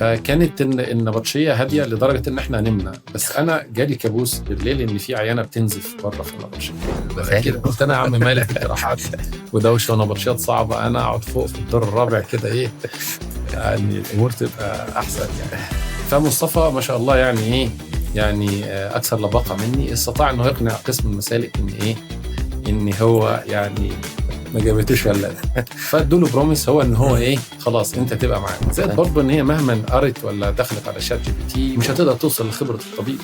فكانت النبطشيه هاديه لدرجه ان احنا نمنا، بس انا جالي كابوس بالليل ان في عيانه بتنزف بره في النبطشيه. كده قلت انا يا عم مالك الجراحات ودوشه ونبطشيات صعبه، انا اقعد فوق في الدور الرابع كده ايه يعني الامور تبقى احسن يعني. فمصطفى ما شاء الله يعني ايه يعني اكثر لباقه مني، استطاع انه يقنع قسم المسالك ان ايه ان هو يعني ما جابتوش ولا فادوا له بروميس هو ان هو ايه خلاص انت تبقى معانا. زائد برضه ان هي مهما قرت ولا دخلت على شات جي بي تي مش هتقدر توصل لخبره الطبيب.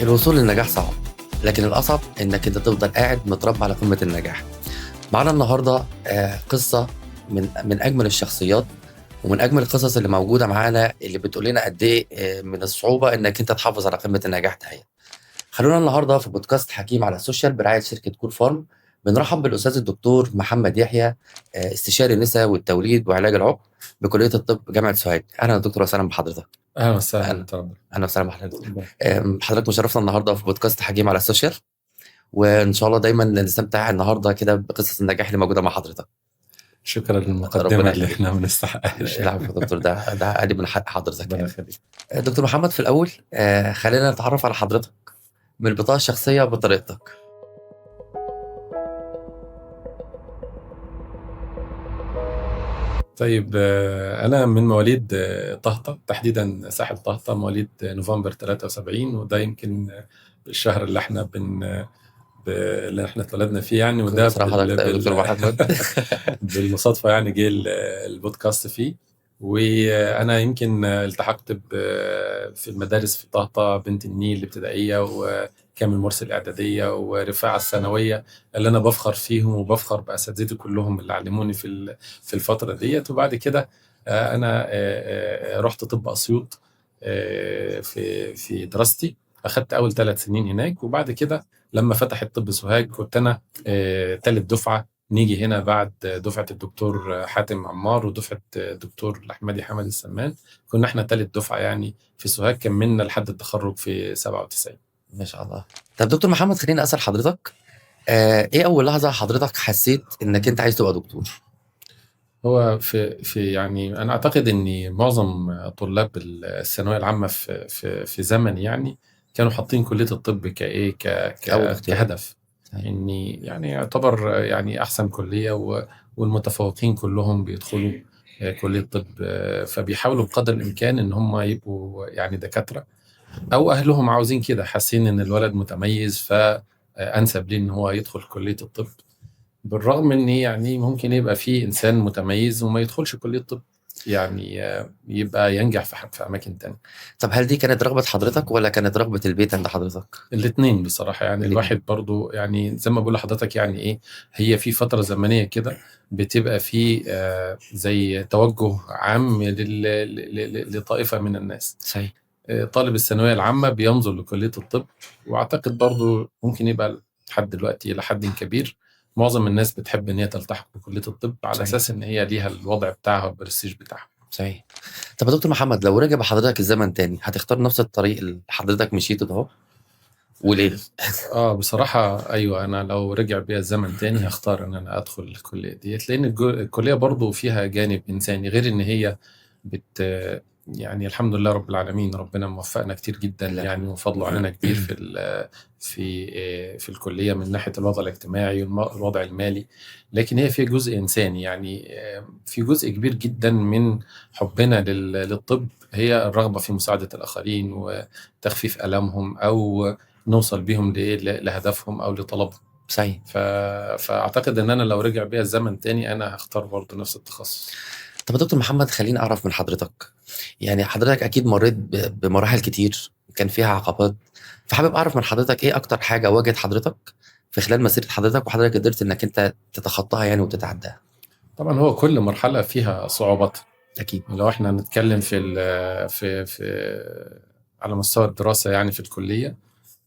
الوصول للنجاح صعب، لكن الأصعب إنك أنت تفضل قاعد متربع على قمة النجاح. معنا النهاردة قصة من أجمل الشخصيات ومن أجمل القصص اللي موجودة معانا، اللي بتقول لنا قد إيه من الصعوبة إنك أنت تحافظ على قمة النجاح ده. خلونا النهاردة في بودكاست حكيم على السوشيال برعاية شركة كور فارم بنرحب بالأستاذ الدكتور محمد يحيى، استشاري النساء والتوليد وعلاج العقم بكلية الطب جامعة سوهاج. أهلا يا دكتور وسهلا بحضرتك. اهلا وسهلا. أهلا وسهلا بحضرتك. حضرتك مشرفنا النهارده في بودكاست حكيم على السوشيال، وان شاء الله دايما نستمتع النهارده كده بقصص النجاح اللي موجوده مع حضرتك. شكرا للمقدمه اللي احنا ما بنستحقهاش. العفو يا دكتور، ده عادي من حق حضرتك. ربنا يخليك. دكتور محمد، في الاول خلينا نتعرف على حضرتك من البطاقه الشخصيه بطريقتك. طيب أنا من مواليد طهطا، تحديدا ساحل طهطا، مواليد نوفمبر 73، وده يمكن الشهر اللي احنا اللي احنا اتولدنا فيه يعني، وده بالمصادفة يعني جه البودكاست فيه. وأنا يمكن التحقت في المدارس في طهطا، بنت النيل الابتدائية وكامل مرسي الإعدادية ورفاعة الثانوية، اللي أنا بفخر فيهم وبفخر بأساتذتي كلهم اللي علموني في الفترة ديت. وبعد كده أنا رحت طب أسيوط في دراستي، أخدت أول 3 سنين هناك. وبعد كده لما فتحت طب سوهاج كنت أنا ثالث دفعة نيجي هنا بعد دفعة الدكتور حاتم عمار ودفعة الدكتور الأحمدي حمد السمان. كنا احنا ثالث دفعة يعني في سوهاج، كملنا لحد التخرج في 97. ما شاء الله. طب دكتور محمد، خليني أسأل حضرتك ايه أول لحظة حضرتك حسيت إنك أنت عايز تبقى دكتور؟ هو في يعني أنا أعتقد إن معظم طلاب الثانوية العامة في زمن يعني كانوا حاطين كلية الطب كإيه كهدف، إني يعني يعتبر يعني أحسن كلية والمتفوقين كلهم بيدخلوا كلية طب، فبيحاولوا بقدر الإمكان إن هم يبقوا يعني دكاترة، أو أهلهم عاوزين كده، حاسين إن الولد متميز فأنسب ليه إن هو يدخل كلية الطب، بالرغم إن يعني ممكن يبقى فيه إنسان متميز وما يدخلش كلية الطب، يعني يبقى ينجح في أماكن تانية. طب هل دي كانت رغبة حضرتك ولا كانت رغبة البيت عند حضرتك؟ الاثنين بصراحة يعني. الواحد برضو يعني زي ما بقول لحضرتك يعني إيه، هي في فترة زمنية كده بتبقى في زي توجه عام لطائفة من الناس. صحيح. طالب الثانوية العامة بينظر لكلية الطب، وأعتقد برضو ممكن يبقى لحد دلوقتي لحد كبير معظم الناس بتحب ان هي تلتحق بكليه الطب على اساس ان هي ليها الوضع بتاعها والبرستيج بتاعها. صحيح. طب يا دكتور محمد، لو رجع بحضرتك الزمن تاني هتختار نفس الطريق اللي حضرتك مشيته ده وليه؟ بصراحه ايوه، انا لو رجع بيا الزمن تاني هختار ان انا ادخل الكليه ديت، لان الكليه برضو فيها جانب انساني، غير ان هي يعني الحمد لله رب العالمين، ربنا موفقنا كتير جدا يعني، وفضله علينا كبير في الكلية من ناحية الوضع الاجتماعي والوضع المالي، لكن هي في جزء إنساني يعني. في جزء كبير جدا من حبنا للطب هي الرغبة في مساعدة الآخرين وتخفيف ألمهم، أو نوصل بيهم لهدفهم أو لطلبهم. صحيح. فأعتقد أن أنا لو رجع بيها الزمن تاني أنا هختار برضه نفس التخصص. طب يا دكتور محمد، خليني أعرف من حضرتك، يعني حضرتك أكيد مريت بمراحل كتير كان فيها عقبات، فحابب أعرف من حضرتك إيه أكتر حاجة واجهت حضرتك في خلال مسيرة حضرتك وحضرتك قدرت إنك أنت تتخطاها يعني وتتعداها؟ طبعا هو كل مرحلة فيها صعوبات أكيد. لو احنا نتكلم في على مستوى الدراسة يعني في الكلية،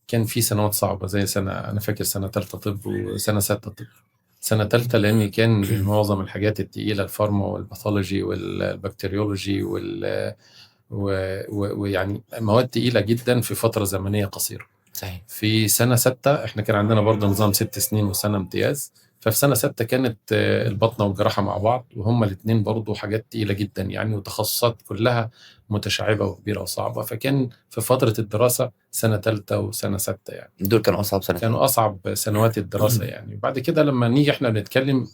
كان في سنوات صعبة زي أنا فاكر سنة 3 طب وسنة 6 طب. سنة 3 لأن كان معظم الحاجات التقيلة، الفارما والباثولوجي والبكتيريولوجي ويعني مواد تقيلة جدا في فترة زمنية قصيرة. صحيح. في سنة 6 إحنا كان عندنا برضه نظام 6 سنين وسنة امتياز، ففي سنة 6 كانت الباطنة والجراحة مع بعض، وهما الاتنين برضه حاجات تقيلة جدا يعني، وتخصصات كلها متشعبة وكبيرة وصعبة. فكان في فترة الدراسة سنة 3 وسنة 6 يعني دول كانوا أصعب سنتين. كانوا أصعب سنوات الدراسة يعني. وبعد كده لما نيجي إحنا بنتكلم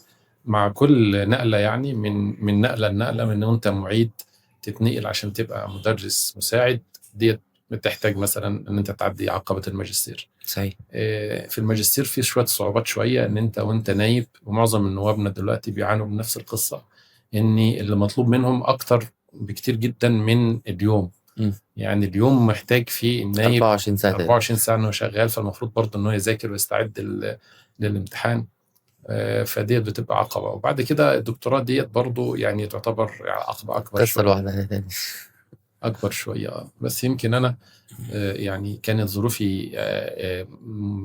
مع كل نقلة يعني من نقلة لنقلة، من وأنت معيد تتنقل عشان تبقى مدرس مساعد، ديت بتحتاج مثلا ان انت تعدي عقبة الماجستير. صحيح. في الماجستير في شوية صعوبات شوية، ان انت وانت نايب، ومعظم النوابنا دلوقتي بيعانوا من نفس القصة، ان اللي مطلوب منهم اكتر بكتير جدا من اليوم. يعني اليوم محتاج فيه النايب 24 ساعة 24 ساعة انه شغال، فالمفروض برضه انه يذاكر ويستعد للامتحان. فديت بتبقى عقبة. وبعد كده الدكتوراه ديت برضه يعني تعتبر عقبة أكبر قصة شوية، لوحدها تاني. أكبر شوية. بس يمكن أنا يعني كانت ظروفي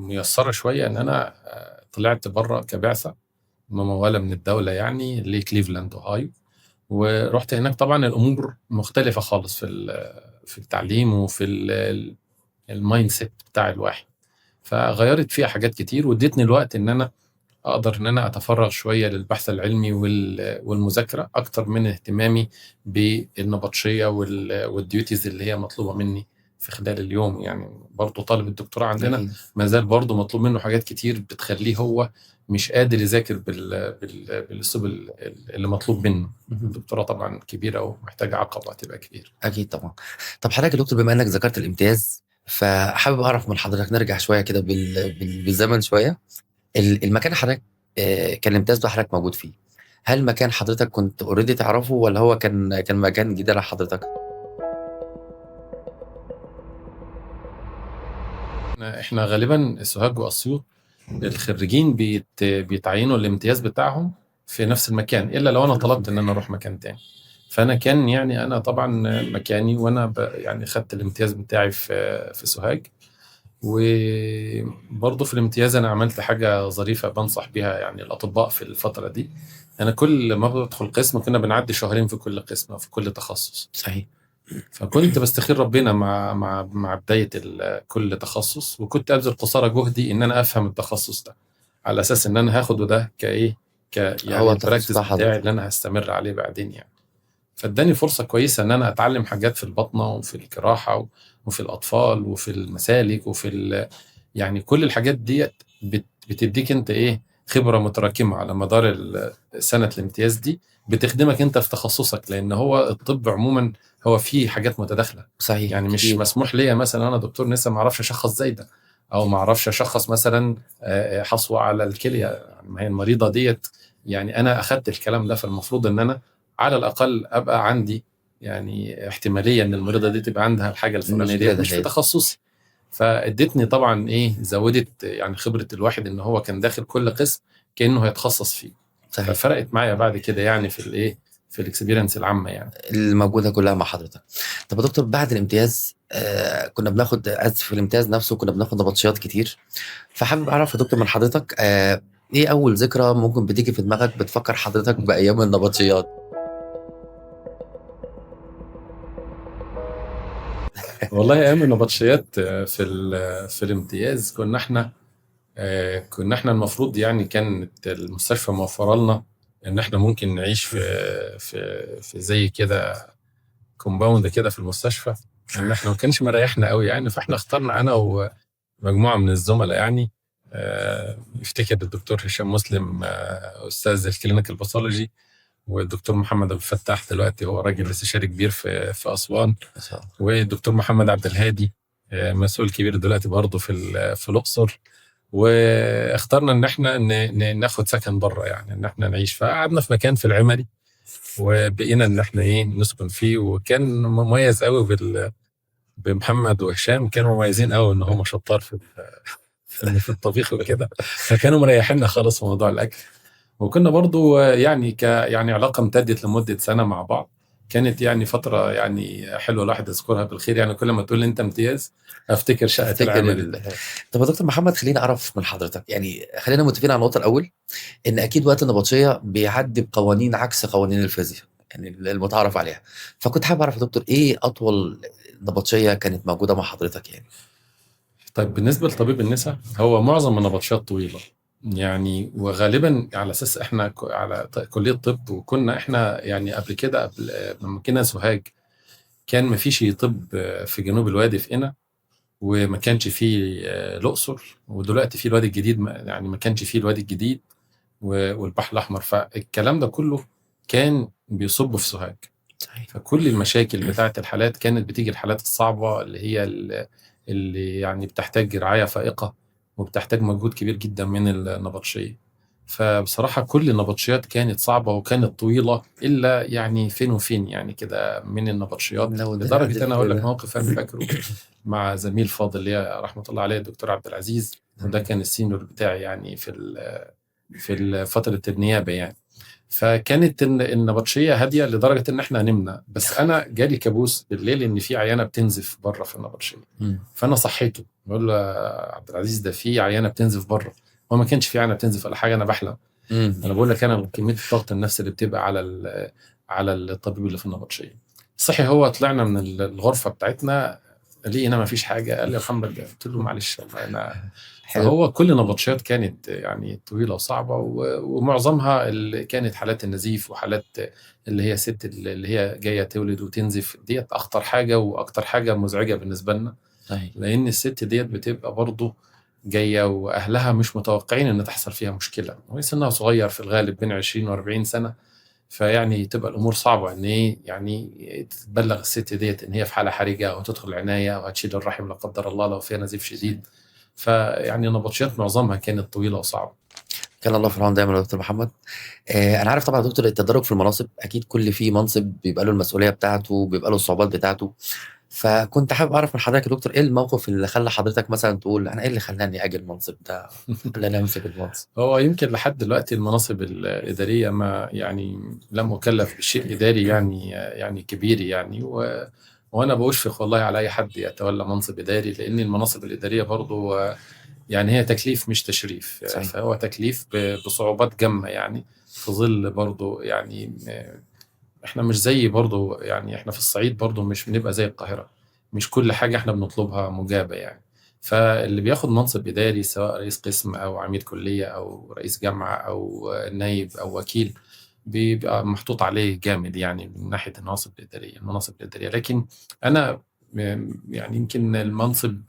ميسرة شوية، إن أنا طلعت بره كبعثة ممولة من الدولة يعني لكليفلاند أوهايو، ورحت هناك. طبعا الأمور مختلفة خالص في التعليم وفي المايند سيت بتاع الواحد، فغيرت فيها حاجات كتير، وادتني الوقت إن أنا أقدر إن أنا أتفرغ شوية للبحث العلمي والمذاكرة أكتر من اهتمامي بالنبطشية والديوتيز اللي هي مطلوبة مني في خلال اليوم. يعني برضو طالب الدكتوراه عندنا ما زال برضو مطلوب منه حاجات كتير بتخليه هو مش قادر يذاكر بالأسلوب اللي مطلوب منه. الدكتوراه طبعا كبيرة ومحتاجة عقبة تبقى كبيرة. أكيد طبعا. طب حضرتك يا دكتور، بما إنك ذكرت الامتياز، فحابب أعرف من حضرتك، نرجع شوية كده بالزمن شوية. المكان حضرتك كان الامتياز ده حضرتك موجود فيه، هل مكان حضرتك كنت اوريدي تعرفه، ولا هو كان مكان جديد على حضرتك؟ احنا غالبا سوهاج واسيوط الخريجين بيتعينوا الامتياز بتاعهم في نفس المكان، الا لو انا طلبت ان انا اروح مكان تاني. فانا كان يعني انا طبعا مكاني، وانا يعني خدت الامتياز بتاعي في سوهاج. وبرضه في الامتياز انا عملت حاجه ظريفه بنصح بيها يعني الاطباء في الفتره دي. انا كل ما بدخل قسم كنا بنعدي شهرين في كل قسم في كل تخصص. صحيح. فكنت بستخير ربنا مع بدايه كل تخصص، وكنت ابذل قصارى جهدي ان انا افهم التخصص ده، على اساس ان انا هاخده ده كايه يعني هو البراكتس التخصص بتاعي اللي انا هستمر عليه بعدين يعني. فاداني فرصه كويسه ان انا اتعلم حاجات في البطنه وفي الجراحه وفي الاطفال وفي المسالك يعني كل الحاجات ديت بتديك انت ايه خبره متراكمه على مدار سنه الامتياز دي، بتخدمك انت في تخصصك، لان هو الطب عموما هو فيه حاجات متداخله. صحيح. يعني مش كتير. مسموح ليا مثلا انا دكتور نسا ما اعرفش اشخص زي ده، او ما اعرفش اشخص مثلا حصوه على الكليه. يعني ما هي المريضه ديت يعني انا اخدت الكلام ده، فالمفروض ان انا على الاقل ابقى عندي يعني احتماليه ان المريضه دي تبقى عندها الحاجه الفلانيه ديت مش في تخصصي. فادتني طبعا ايه زودت يعني خبره الواحد ان هو كان داخل كل قسم كانه هيتخصص فيه. صحيح. ففرقت معايا بعد كده يعني في الايه في الاكسبيرينس العامه يعني الموجوده كلها مع حضرتك. طب يا دكتور، بعد الامتياز كنا بناخد في الامتياز نفسه كنا بناخد نبطشيات كتير، فحابب اعرف يا دكتور من حضرتك ايه اول ذكرى ممكن بتيجي في دماغك بتفكر حضرتك بايام النبطشيات؟ والله ايام النبطشيات في الامتياز كنا احنا المفروض يعني كانت المستشفى موفره لنا ان احنا ممكن نعيش في زي كده كومباوند كده في المستشفى، ان احنا ما كانش مريحنا قوي يعني. فاحنا اخترنا انا ومجموعه من الزملاء يعني يفتكر الدكتور هشام مسلم استاذ الكلينيكال باثولوجي، والدكتور محمد ابو الفتاح دلوقتي هو راجل استشاري كبير في اسوان، والدكتور محمد عبد الهادي مسؤول كبير دلوقتي برضه في الاقصر. واخترنا ان احنا ناخد سكن بره يعني ان احنا نعيش. فقعدنا في مكان في العمري، وبقينا ان احنا ايه نسكن فيه. وكان مميز قوي بمحمد وهشام، كانوا مميزين قوي ان هم شطار في الطبيخ وكده، فكانوا مريحيننا خالص في موضوع الاكل. وكنا برضو يعني يعني علاقه امتدت لمده سنه مع بعض، كانت يعني فتره يعني حلوه الواحد يذكرها بالخير يعني. كل ما تقول لي انت امتياز افتكر شقه العمل. طب يا دكتور محمد، خليني اعرف من حضرتك، يعني خلينا متفقين على النقطه الاول ان اكيد وقت النبطشيه بيعدي بقوانين عكس قوانين الفيزياء يعني المتعارف عليها. فكنت حابب اعرف يا دكتور ايه اطول نبطشيه كانت موجوده مع حضرتك يعني؟ طيب بالنسبة لطبيب النساء، هو معظم النبطشيات طويلة يعني، وغالبا على اساس احنا على كلية طب، وكنا احنا يعني قبل كده، قبل لما كنا سوهاج كان ما فيش طب في جنوب الوادي في قنا، وما كانش فيه الأقصر، ودلوقتي في الوادي الجديد، يعني ما كانش فيه الوادي الجديد والبحر الأحمر، فالكلام ده كله كان بيصب في سوهاج. فكل المشاكل بتاعت الحالات كانت بتيجي الحالات الصعبة اللي هي اللي يعني بتحتاج رعاية فائقة وبتحتاج مجهود كبير جدا من النبطشية. فبصراحة كل النبطشيات كانت صعبة وكانت طويلة، إلا يعني فين وفين يعني كده من النبطشيات، لدرجة أنا أقول لك موقف أنا فاكره مع زميل فاضل اللي رحمة الله عليه الدكتور عبد العزيز، وده كان السينيور بتاعي يعني في فترة النيابة يعني. فكانت النبطشيه هاديه لدرجه ان احنا نمنا، بس انا جالي كابوس بالليل ان في عيانه بتنزف بره في النبطشيه. فانا صحيته بقول له يا عبد العزيز ده في عيانه بتنزف بره، هو ما كانش في عيانه بتنزف ولا حاجه، انا بحلم. انا بقول لك انا كميه الضغط النفسي اللي بتبقى على الطبيب اللي في النبطشيه. صحي هو طلعنا من الغرفه بتاعتنا لقينا ما فيش حاجه، قال لي الحمد لله. قلت له معلش والله انا. فهو كل نبطشيات كانت يعني طويله وصعبه، ومعظمها اللي كانت حالات النزيف، وحالات اللي هي ست اللي هي جايه تولد وتنزف، ديت اخطر حاجه واكتر حاجه مزعجه بالنسبه لنا. لان الست ديت بتبقى برضه جايه واهلها مش متوقعين ان تحصل فيها مشكله، وهي سنها صغير في الغالب بين 20 و40 سنه، فيعني تبقى الامور صعبه ان ايه يعني تبلغ الست ديت ان هي في حاله حرجه او تدخل العنايه او هتشيل الرحم لا قدر الله لو فيها نزيف شديد. فيعني نبطشيات معظمها كانت طويله وصعبه. كان الله في العون دايما يا دكتور محمد. انا عارف طبعا يا دكتور التدرج في المناصب اكيد كل فيه منصب بيبقى له المسؤوليه بتاعته، بيبقى له الصعوبات بتاعته. فكنت حابب اعرف من حضرتك يا دكتور ايه الموقف اللي خلى حضرتك مثلا تقول انا ايه اللي خلاني اجي المنصب ده خلاني امسك المنصب؟ هو يمكن لحد دلوقتي المناصب الاداريه ما يعني لم اكلف بشيء اداري يعني كبير يعني، وانا بشفق والله على اي حد يتولى منصب اداري، لان المناصب الاداريه برضو يعني هي تكليف مش تشريف. صحيح. فهو تكليف بصعوبات جمة يعني، في ظل برضو يعني احنا مش زي برضو يعني، احنا في الصعيد برضو مش بنبقى زي القاهرة، مش كل حاجة احنا بنطلبها مجابة يعني. فاللي بياخد منصب إداري سواء رئيس قسم أو عميد كلية أو رئيس جامعة أو نايب أو وكيل، بيبقى محطوط عليه جامد يعني من ناحية المناصب الإدارية. لكن أنا يعني يمكن المنصب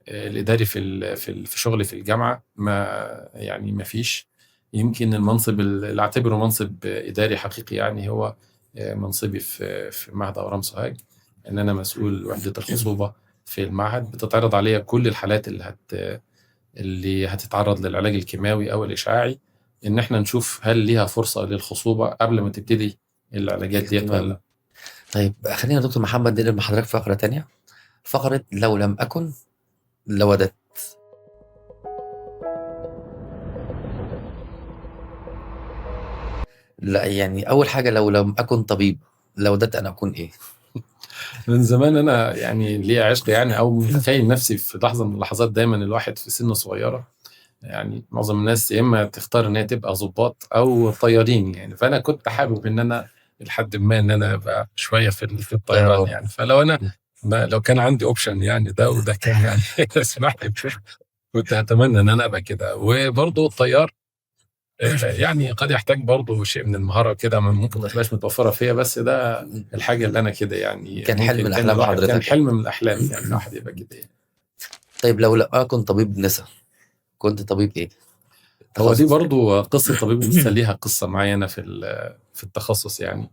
الإداري في شغلي في الجامعة ما فيش. يمكن المنصب اللي اعتبره منصب إداري حقيقي يعني هو منصبي في معهد أورام سوهاج، إن أنا مسؤول وحدة الخصوبة في المعهد. بتتعرض عليا كل الحالات اللي هتتعرض للعلاج الكيماوي أو الإشعاعي، إن إحنا نشوف هل ليها فرصة للخصوبة قبل ما تبتدي العلاجات ديت ولا لا. طيب خلينا يا دكتور محمد ننقل مع حضرتك فقرة تانية، فقرة لو لم أكن لوددت. لا يعني أول حاجة لو لم أكن طبيب لوددت أن أكون إيه؟ من زمان أنا يعني ليه عشق يعني، أو متخيل نفسي في لحظة من اللحظات دايما الواحد في سن صغيرة يعني، معظم الناس يا إما تختار إن هي تبقى ضباط أو طيارين يعني. فأنا كنت حابب إن أنا لحد ما إن أنا أبقى شوية في الطيران يعني. فلو أنا لو كان عندي اوبشن يعني ده وده كان يعني اسمح لي كنت اتمنى ان انا ابقى كده. وبرضه الطيار يعني قد يحتاج برضه شيء من المهاره كده، ممكن ما تبقاش متوفره فيا، بس ده الحاجه اللي انا كده يعني كان حلم من احلام حضرتك، حضرتك، كان حلم من الاحلام يعني الواحد يبقى كده يعني. طيب لو لا اكن طبيب نساء كنت طبيب ايه؟ هو دي برضه قصه طبيب النساء ليها قصه معايا انا في التخصص يعني.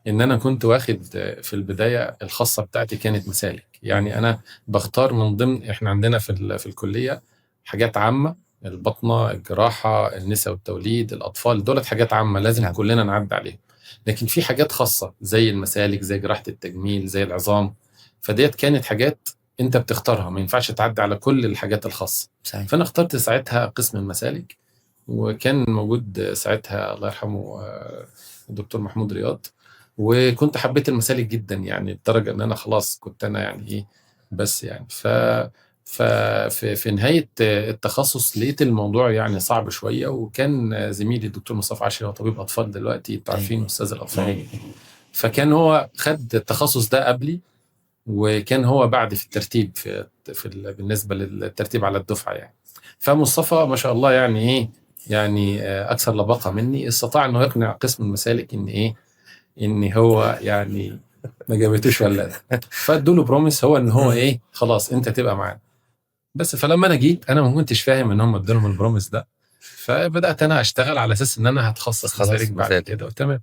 ان انا كنت واخد في البدايه الخاصه بتاعتي كانت مسالك يعني. انا بختار من ضمن، احنا عندنا في الكليه حاجات عامه، البطنه، الجراحه، النساء والتوليد، الاطفال، دولت حاجات عامه لازم كلنا نعدي عليهم. لكن في حاجات خاصه زي المسالك، زي جراحه التجميل، زي العظام، فديت كانت حاجات انت بتختارها، ما ينفعش تعدي على كل الحاجات الخاصه. فانا اخترت ساعتها قسم المسالك، وكان موجود ساعتها الله يرحمه الدكتور محمود رياض، وكنت حبيت المسالك جدا يعني، لدرجه ان انا خلاص كنت انا يعني ايه بس يعني. في نهايه التخصص لقيت الموضوع يعني صعب شويه، وكان زميلي الدكتور مصطفى عاشر هو طبيب اطفال دلوقتي، انتوا عارفين استاذ الاطفال، فكان هو خد التخصص ده قبلي وكان هو بعد في الترتيب بالنسبه للترتيب على الدفعه يعني. فمصطفى ما شاء الله يعني ايه، يعني اكثر لباقه مني، استطاع انه يقنع قسم المسالك ان ايه، ان هو يعني ما جابتوش ولا فادوا له بروميس هو ان هو ايه، خلاص انت تبقى معانا بس. فلما انا جيت انا ما كنتش فاهم ان هم ادوا لهم البروميس ده، فبدات انا اشتغل على اساس ان انا هتخصص مسالك بعد كده تمام.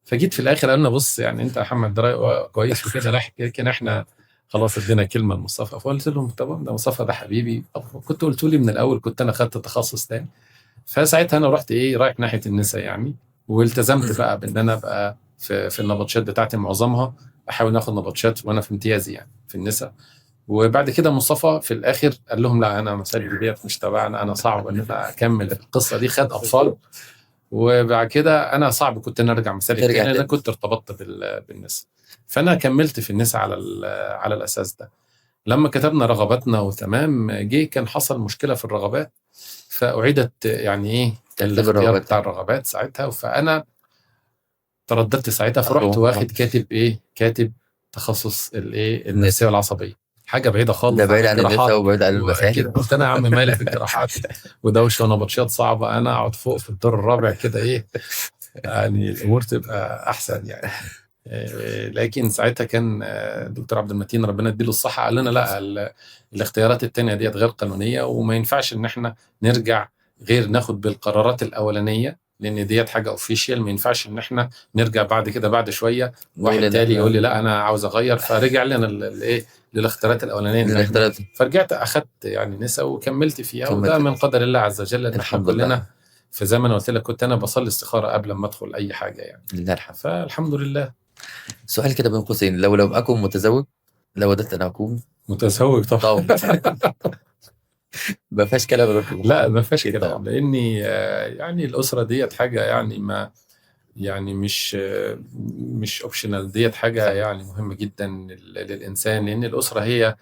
فجيت في الاخر قالنا بص يعني انت يا محمد ده كويس وكده، لكن احنا خلاص ادينا كلمه لمصطفى. فقلت لهم طب ده مصطفى ده حبيبي، كنت قلت لي من الاول كنت انا خدت تخصص تاني. فساعتها انا رحت ايه، رايح ناحيه النساء يعني، والتزمت بقى بان انا ابقى في النبطشات بتاعتي معظمها احاول اخد نبطشات وانا في امتيازي يعني في النساء. وبعد كده مصطفى في الاخر قال لهم لا انا مسالك ديت مش تبعنا، انا صعب ان انا اكمل في القصه دي، خد اطفال. وبعد كده انا صعب كنت ان ارجع مسالك تاني لان انا كنت ارتبطت بالنساء. فانا كملت في النساء على الاساس ده. لما كتبنا رغباتنا وتمام، جه كان حصل مشكله في الرغبات، فاعيدت يعني ايه الاختيار بتاع الرغبات ساعتها. فانا ترددت ساعتها، فرحت واخد كاتب ايه، كاتب تخصص الايه النفسيه والعصبيه، حاجه بعيده خالص، ده بعيد عن النساء وبعيد عن المسالك. قلت انا يا عم مالي في الجراحات ودوشه ونبطشيات صعبه، انا اقعد فوق في الدور الرابع كده ايه يعني الامور تبقى احسن يعني. لكن ساعتها كان الدكتور عبد المتين ربنا يديله الصحه قال لنا لا الاختيارات التانية ديت غير قانونيه، وما ينفعش ان احنا نرجع غير ناخد بالقرارات الاولانيه، لان ديت حاجه اوفيشال. ما ينفعش ان احنا نرجع بعد كده بعد شويه واحد تاني يقول لي لا انا عاوز اغير، فرجع لنا الايه للاختيارات الاولانيه. فرجعت اخدت يعني نساء وكملت فيها، وده من قدر الله عز وجل ان احنا كلنا في زمن. قلت لك كنت انا بصلي استخاره قبل ما ادخل اي حاجه يعني، لله الحمد. فالحمد لله. سؤال كده بين قوسين، لو اكون متزوج، لو وددت انا اكون متزوج طبعا ما فيهاش كلام. لا ما فيهاش كلام، لاني يعني الاسره ديت حاجه يعني ما يعني مش اوبشنال، ديت حاجه يعني مهمه جدا للانسان، لان الاسره هي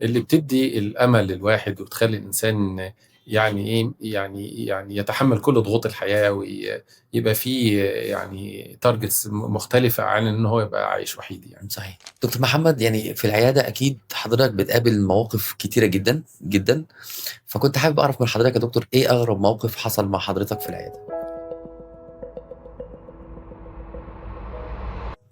اللي بتدي الامل للواحد وتخلي الانسان يعني ايه يعني يتحمل كل ضغوط الحياه، ويبقى فيه يعني تارجتس مختلفه عن ان هو يبقى عايش وحيد يعني. صحيح. دكتور محمد، يعني في العياده اكيد حضرتك بتقابل مواقف كتيره جدا جدا، فكنت حابب اعرف من حضرتك يا دكتور ايه اغرب موقف حصل مع حضرتك في العياده؟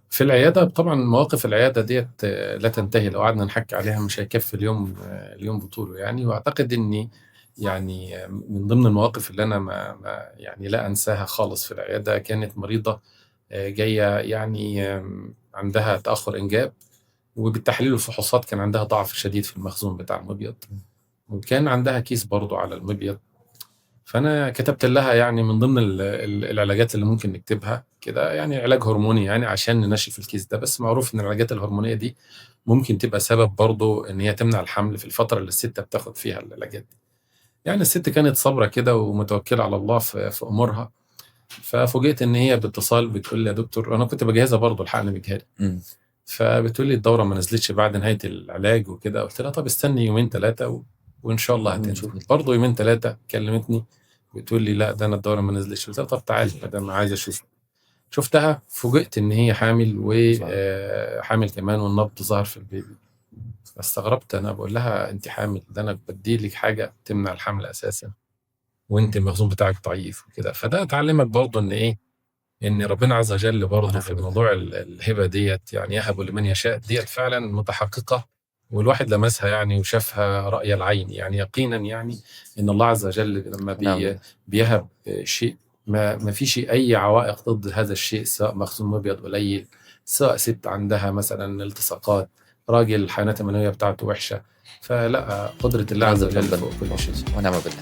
في العياده طبعا مواقف العياده ديت لا تنتهي، لو قعدنا نحكي عليها مش هيكفي اليوم بطوله يعني. واعتقد اني يعني من ضمن المواقف اللي انا ما يعني لا انساها خالص في العياده، كانت مريضه جايه يعني عندها تاخر انجاب، وبالتحليل والفحوصات كان عندها ضعف شديد في المخزون بتاع المبيض، وكان عندها كيس برضو على المبيض. فانا كتبت لها يعني من ضمن العلاجات اللي ممكن نكتبها كده يعني علاج هرموني يعني عشان ننشف الكيس ده، بس معروف ان العلاجات الهرمونيه دي ممكن تبقى سبب برضو ان هي تمنع الحمل في الفتره اللي الست بتاخد فيها العلاجات دي. يعني الست كانت صابره كده ومتوكله على الله في امورها. ففوجئت ان هي باتصال بتقول لي يا دكتور، انا كنت بجهزها برضو الحقن بجهالي، فبتقول لي الدوره ما نزلتش بعد نهايه العلاج وكده. قلت لها طب استني يومين ثلاثه وان شاء الله هتنزل. برضو يومين ثلاثه كلمتني بتقول لي لا ده انا الدوره ما نزلتش. قلت لها طب تعالي ما دام عايزه اشوف. شفتها فوجئت ان هي حامل، وحامل كمان والنبض ظهر في البيبي. فاستغربت، انا بقول لها انت حامل، ده انا بدي لك حاجه تمنع الحمل اساسا وانت المخزون بتاعك ضعيف وكده. فده اتعلمك برضه ان ايه، ان ربنا عز وجل برضه في موضوع الهبه ديت يعني يهب لمن يشاء ديت فعلا متحققه، والواحد لمسها يعني وشافها رأي العين يعني يقينا، يعني ان الله عز وجل لما بيهب شيء ما فيش اي عوائق ضد هذا الشيء، سواء مخزون مبيض قليل، سواء ست عندها مثلا التصاقات، راجل الحيوانات المنويه بتاعته وحشه. فلا قدره الله عز وجل فوق كل شيء. ونعم بالله.